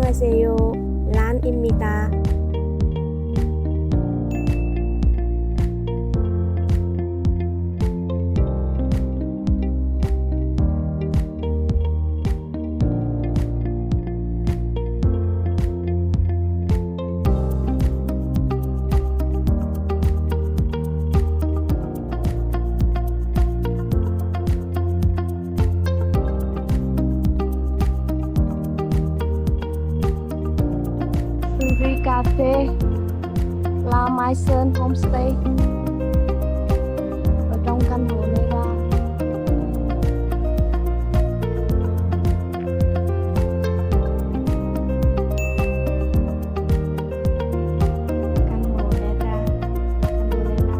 안녕하세요. 란입니다. Suri Cafe, La Mai Sơn Homestay ở trong căn hộ này ra. Căn hộ này ra, căn hộ này ra tầng 2.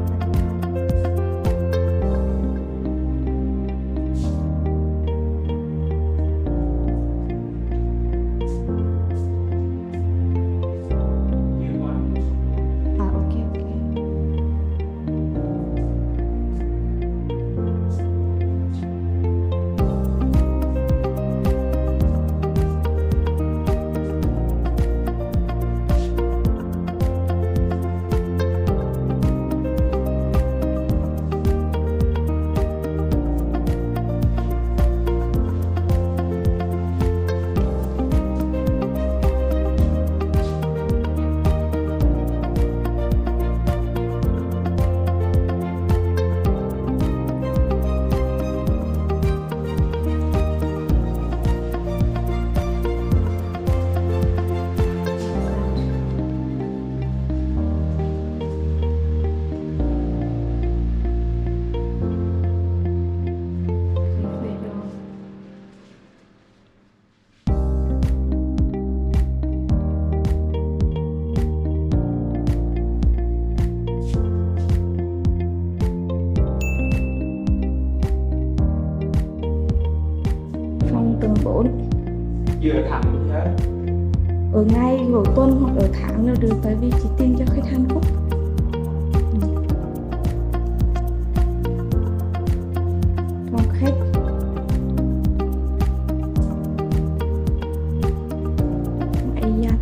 Ok ok. Phòng tầng 4 Vừa thẳng hết. ở ngay đầu tuần hoặc ở tháng là được, tại vì chỉ tin cho khách Hàn Quốc. Phòng khách máy giặt,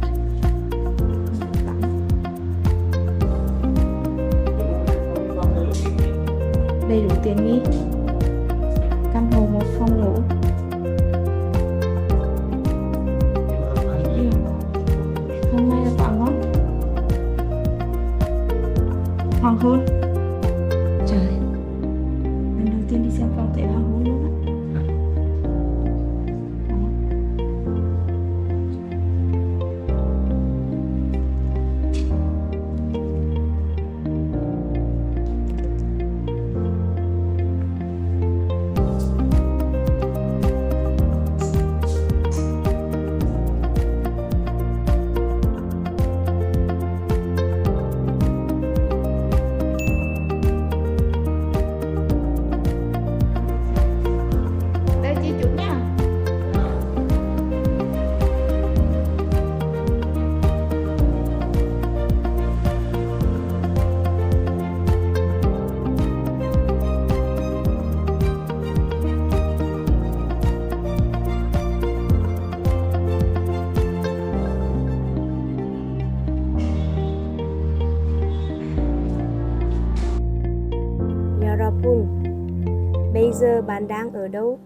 tắm, đầy đủ tiện nghi. Căn hộ 1 phòng ngủ. Hôm nay là quá ngon. Hoàng hôn. Trời, lần đầu tiên đi xem phòng thấy hoàng hôn luôn á. Đây chị chủ nha. 여러분, bây giờ bạn đang ở đâu?